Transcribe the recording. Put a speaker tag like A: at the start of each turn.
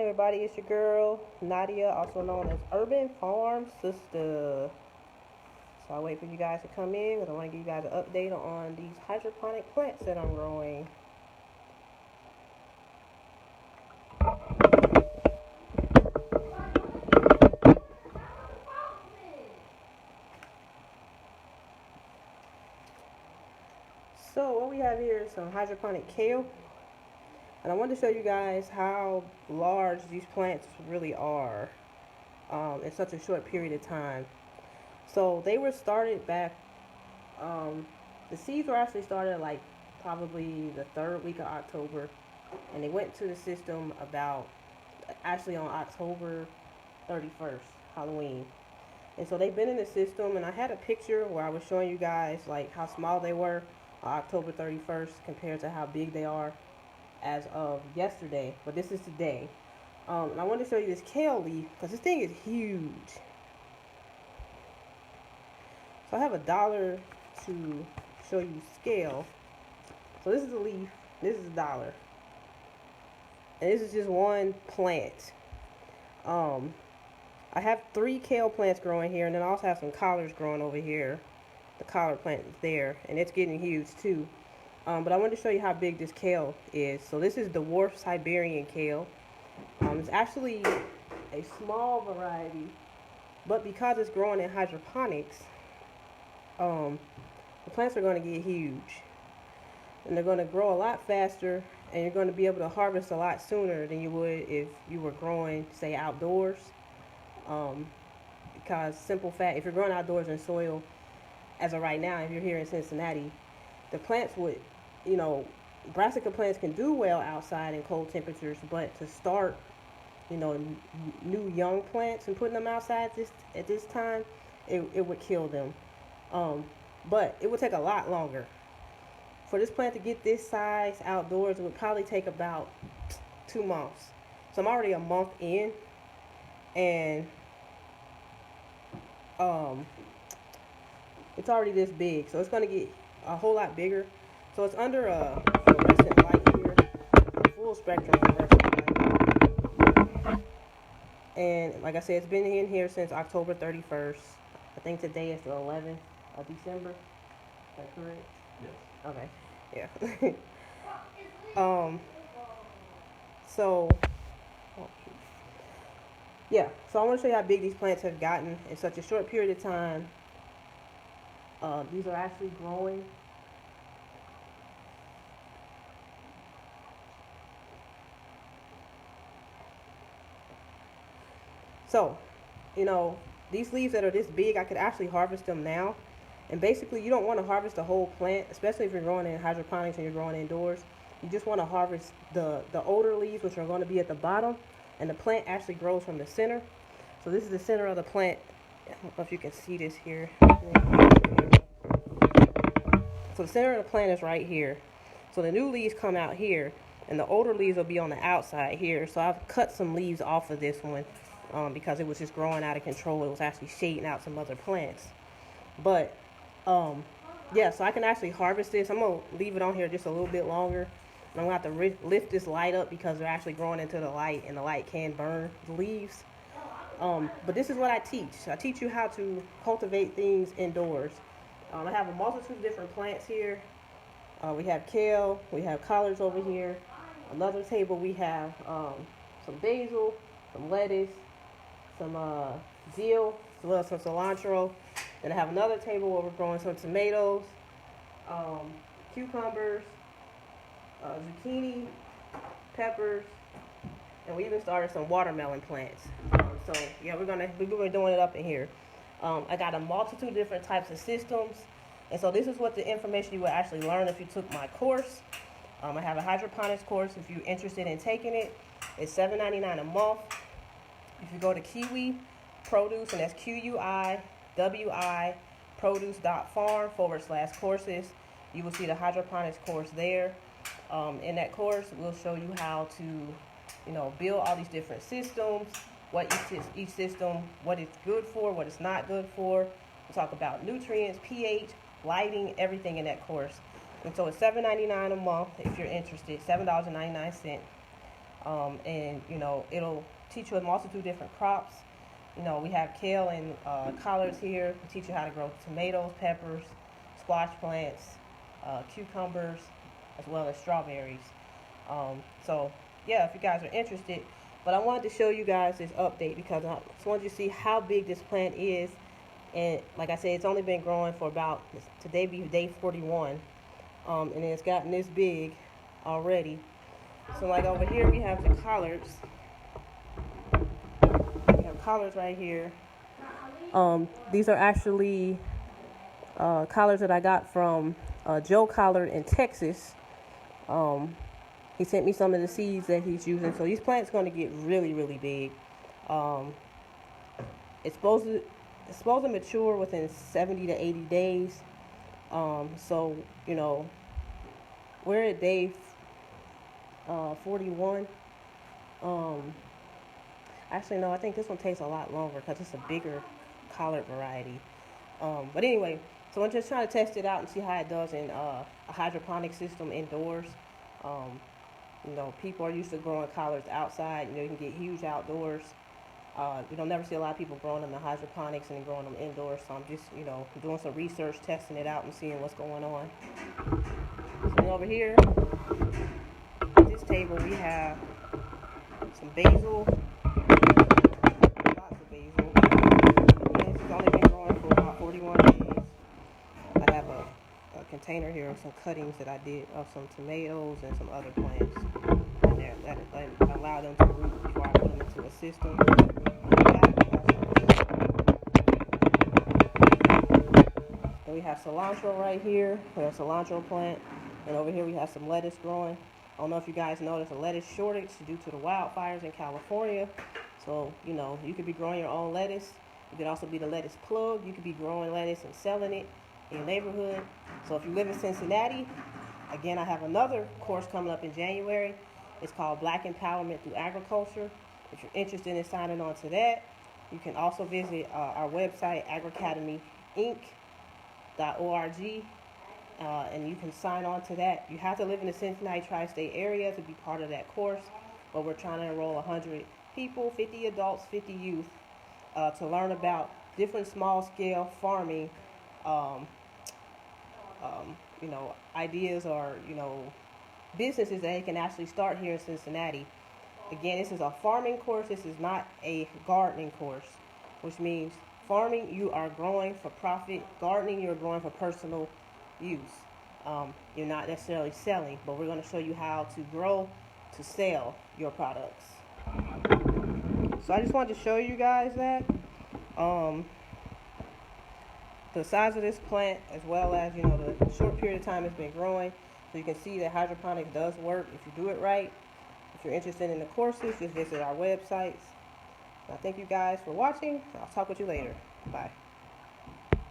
A: everybody, it's your girl Nadia, also known as Urban Farm Sister. So I wait for you guys to come in because I want to give you guys an update on these hydroponic plants that I'm growing. So what we have here is some hydroponic kale, and I wanted to show you guys how large these plants really are in such a short period of time. So they were started back, the seeds were actually started like probably the third week of October, and they went to the system about actually on October 31st, Halloween. And so they've been in the system, and I had a picture where I was showing you guys like how small they were on October 31st compared to how big they are as of yesterday, but this is today. And I want to show you this kale leaf because this thing is huge. So I have $1 to show you scale. So this is a leaf, this is $1, and this is just one plant. I have 3 kale plants growing here, and then I also have some collards growing over here. The collard plant is there, and it's getting huge too. But I wanted to show you how big this kale is. So this is the dwarf Siberian kale. It's actually a small variety, but because it's growing in hydroponics, the plants are going to get huge, and they're going to grow a lot faster, and you're going to be able to harvest a lot sooner than you would if you were growing, say, outdoors. Because simple fact, if you're growing outdoors in soil, as of right now, if you're here in Cincinnati, the plants would, brassica plants can do well outside in cold temperatures, but to start, new young plants and putting them outside at this time, it would kill them. But it would take a lot longer. For this plant to get this size outdoors, it would probably take about 2 months. So I'm already a month in, and it's already this big, so it's going to get a whole lot bigger. So it's under a fluorescent light here, full spectrum fluorescent light. And like I said, it's been in here since October 31st. I think today is the 11th of December. Is that correct? Yes. Okay. Yeah. So, yeah. So I want to show you how big these plants have gotten in such a short period of time. These are actually growing. So, these leaves that are this big, I could actually harvest them now. And basically, you don't want to harvest the whole plant, especially if you're growing in hydroponics and you're growing indoors. You just want to harvest the older leaves, which are going to be at the bottom, and the plant actually grows from the center. So this is the center of the plant. I don't know if you can see this here. So the center of the plant is right here. So the new leaves come out here, and the older leaves will be on the outside here. So I've cut some leaves off of this one because it was just growing out of control. It was actually shading out some other plants. But yeah, so I can actually harvest this. I'm going to leave it on here just a little bit longer. And I'm going to have to lift this light up because they're actually growing into the light, and the light can burn the leaves. But this is what I teach. I teach you how to cultivate things indoors. I have a multitude of different plants here. We have kale, we have collards over here. Another table we have some basil, some lettuce, some dill, as well as some cilantro. Then I have another table where we're growing some tomatoes, cucumbers, zucchini, peppers, and we even started some watermelon plants. So yeah, we're doing it up in here. I got a multitude of different types of systems, and so this is what the information you will actually learn if you took my course. I have a hydroponics course. If you're interested in taking it, it's $7.99 a month. If you go to Kiwi Produce, and that's QUIWI produce.farm/courses, you will see the hydroponics course there. In that course, we'll show you how to, build all these different systems, what each system, what it's good for, what it's not good for. We'll talk about nutrients, pH, lighting, everything in that course. And so it's $7.99 a month if you're interested, $7.99. And you know, it'll teach you a multitude of different crops. You know, we have kale and collards here. We teach you how to grow tomatoes, peppers, squash plants, cucumbers, as well as strawberries. So yeah, if you guys are interested. But I wanted to show you guys this update because I just wanted you to see how big this plant is. And like I said, it's only been growing for about, today be day 41. And it's gotten this big already. So like over here we have the collards. We have collards right here. These are actually collards that I got from Joe Collard in Texas. He sent me some of the seeds that he's using. So these plants going to get really, really big. It's supposed to mature within 70 to 80 days. So, you know, we're at day 41. Actually, no, I think this one takes a lot longer because it's a bigger collard variety. But anyway, so I'm just trying to test it out and see how it does in a hydroponic system indoors. You know, people are used to growing collards outside. You know, you can get huge outdoors. You don't never see a lot of people growing them in hydroponics and growing them indoors. So I'm just, you know, doing some research, testing it out and seeing what's going on. So then over here, at this table, we have some basil. Lots of basil. And this has only been growing for about 41 days. I have a container here of some cuttings that I did of some tomatoes and some other plants in there that allow them to root before I put them into a system. Then we have cilantro right here. We have a cilantro plant. And over here we have some lettuce growing. I don't know if you guys know there's a lettuce shortage due to the wildfires in California. So, you know, you could be growing your own lettuce. You could also be the lettuce plug. You could be growing lettuce and selling it in your neighborhood. So if you live in Cincinnati, again, I have another course coming up in January. It's called Black Empowerment Through Agriculture. If you're interested in signing on to that, you can also visit our website, agricademyinc.org, and you can sign on to that. You have to live in the Cincinnati tri-state area to be part of that course, but we're trying to enroll 100 people, 50 adults, 50 youth, to learn about different small-scale farming you know, ideas or, you know, businesses that they can actually start here in Cincinnati. Again, this is a farming course. This is not a gardening course, which means farming, you are growing for profit. Gardening, you're growing for personal use. You're not necessarily selling, but we're going to show you how to grow to sell your products. So I just wanted to show you guys that. The size of this plant, as well as, you know, the short period of time it's been growing. So you can see that hydroponics does work if you do it right. If you're interested in the courses, just visit our websites. I thank you guys for watching. I'll talk with you later. Bye.